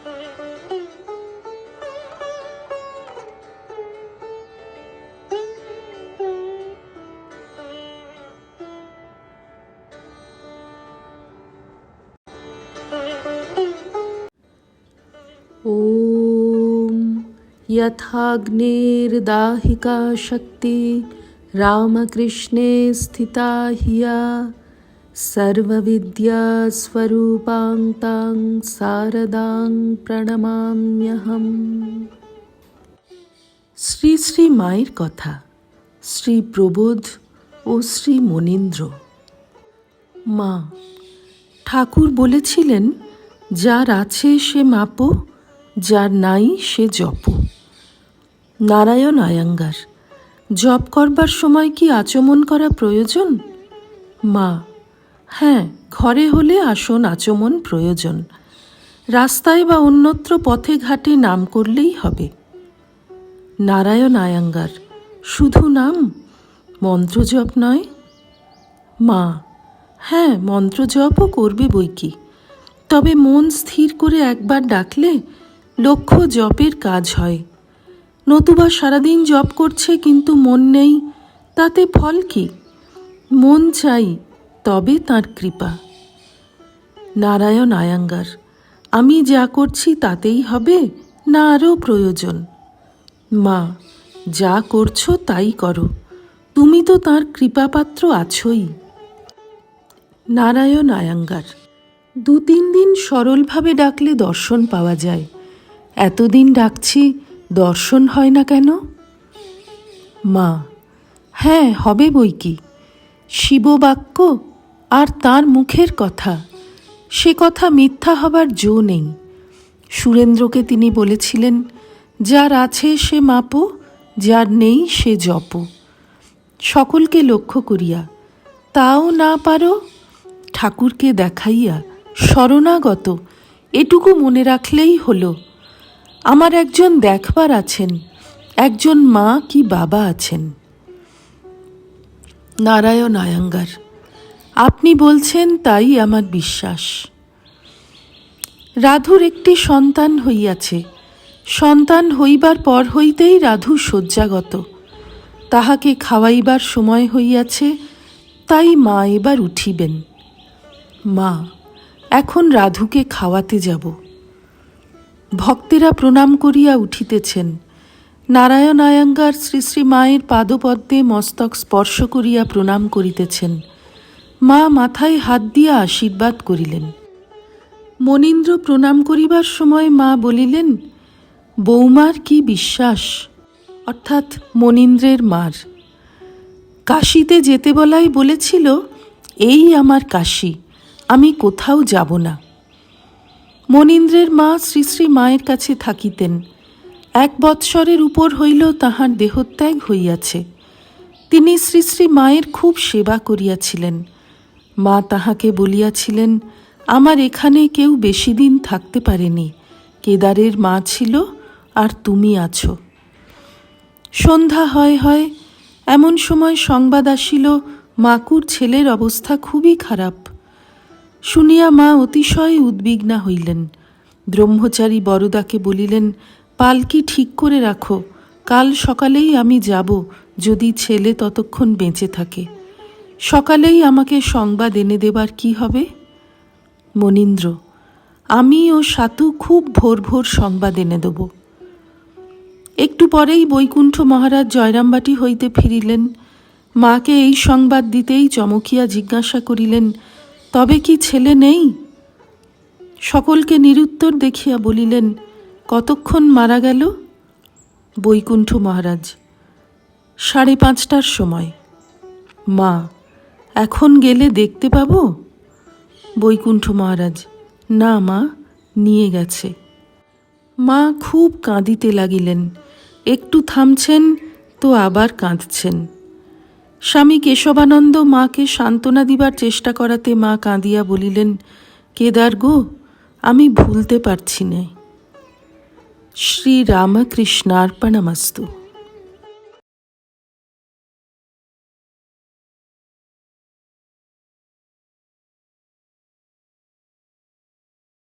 ॐ यथाग्नेर्दाहिका शक्ति रामकृष्णे स्थिता हिया सर्वविद्यास्वरूपां तां शारदां প্রণমাম্যহম। শ্রী শ্রী মায়ের কথা, শ্রী প্রবোধ ও শ্রী মনীন্দ্র। মা, ঠাকুর বলেছিলেন, যার আছে সে মাপো, যার নাই সে জপ। নারায়ণ আয়াঙ্গার। জপ করবার সময় কি আচমন করা প্রয়োজন? মা, হ্যাঁ, ঘরে হলে আসন আচমন প্রয়োজন। রাস্তায় বা অন্যত্র পথে ঘাটে নাম করলেই হবে। নারায়ণ আয়াঙ্গার। শুধু নাম, মন্ত্র জপ নয়? মা, হ্যাঁ, মন্ত্র জপও করবে বৈকি, তবে মন স্থির করে একবার ডাকলে লক্ষ্য জপের কাজ হয়। নতুবা সারাদিন জপ করছে কিন্তু মন নেই, তাতে ফল কি? মন চাই, তবে তাঁর কৃপা। নারায়ণ আয়াঙ্গার। আমি যা করছি তাতেই হবে না আরও প্রয়োজন? মা, যা করছো তাই করো, তুমি তো তাঁর কৃপাপাত্র আছোই। নারায়ণ আয়াঙ্গার। 2-3 দিন সরলভাবে ডাকলে দর্শন পাওয়া যায়, এতদিন ডাকছি দর্শন হয় না কেন? মা, হ্যাঁ, হবে বৈকি। শিববাক্য আর তাঁর মুখের কথা, সে কথা মিথ্যা হবার জো নেই। সুরেন্দ্রকে তিনি বলেছিলেন, যার আছে সে মাপো, যার নেই সে জপ। সকলকে লক্ষ্য করিয়া, তাও না পারো, ঠাকুরকে দেখাইয়া শরণাগত, এটুকু মনে রাখলেই হলো। আমার একজন দেখবার আছেন, একজন মা কি বাবা আছেন। নারায়ণ আয়াঙ্গার। আপনি বলছেন তাই আমার বিশ্বাস। রাধুর একটি সন্তান হইয়াছে, সন্তান হইবার পর হইতেই রাধু শয্যাগত। তাহাকে খাওয়াইবার সময় হইয়াছে, তাই মা এবার উঠিবেন। মা, এখন রাধুকে খাওয়াতে যাব। ভক্তেরা প্রণাম করিয়া উঠিতেছেন। নারায়ণ আয়াঙ্গার শ্রী শ্রী মায়ের পাদপদ্মে মস্তক স্পর্শ করিয়া প্রণাম করিতেছেন। মা মাথায় হাত দিয়া আশীর্বাদ করিলেন। মনীন্দ্র প্রণাম করিবার সময় মা বলিলেন, বৌমার কি বিশ্বাস, অর্থাৎ মনীন্দ্রের মার। কাশীতে যেতে বলাই বলেছিল, এই আমার কাশী, আমি কোথাও যাব না। মনীন্দ্রের মা শ্রী শ্রী মায়ের কাছে থাকিতেন। 1 বৎসরের উপর হইল তাহার দেহত্যাগ হইয়াছে। তিনি শ্রী শ্রী মায়ের খুব সেবা করিয়াছিলেন। মা তাহাকে বলিয়াছিলেন, আমার এখানে কেউ বেশি দিন থাকতে পারেনি, কেদারের মা ছিল আর তুমি আছো। সন্ধ্যা হয় হয় এমন সময় সংবাদ আসিল, মাকুর ছেলের অবস্থা খুবই খারাপ। শুনিয়া মা অতিশয় উদ্বিগ্না হইলেন। ব্রহ্মচারী বরদাকে বলিলেন, পালকি ঠিক করে রাখো, কাল সকালেই আমি যাব, যদি ছেলে ততক্ষণ বেঁচে থাকে। সকালেই আমাকে সংবাদ এনে দেবার কি হবে? মনীন্দ্র। আমি ও সাতু খুব ভোর ভোর সংবাদ এনে দেব। একটু পরেই বৈকুণ্ঠ মহারাজ জয়রামবাটি হইতে ফিরিলেন। মাকে এই সংবাদ দিতেই চমকিয়া জিজ্ঞাসা করিলেন, তবে কি ছেলে নেই? সকলকে নিরুত্তর দেখিয়া বলিলেন, কতক্ষণ মারা গেল? বৈকুণ্ঠ মহারাজ। 5:30টার সময়। মা, এখন গেলে দেখতে পাবো? বৈকুণ্ঠ মহারাজ। না মা, নিয়ে গেছে। মা খুব কাঁদিতে লাগিলেন। একটু থামছেন তো আবার কাঁদছেন। স্বামী কেশবানন্দ মাকে সান্ত্বনা দিবার চেষ্টা করাতে মা কাঁদিয়া বলিলেন, কেদার গো, আমি ভুলতে পারছি না। শ্রী রামকৃষ্ণার্পণমস্তু।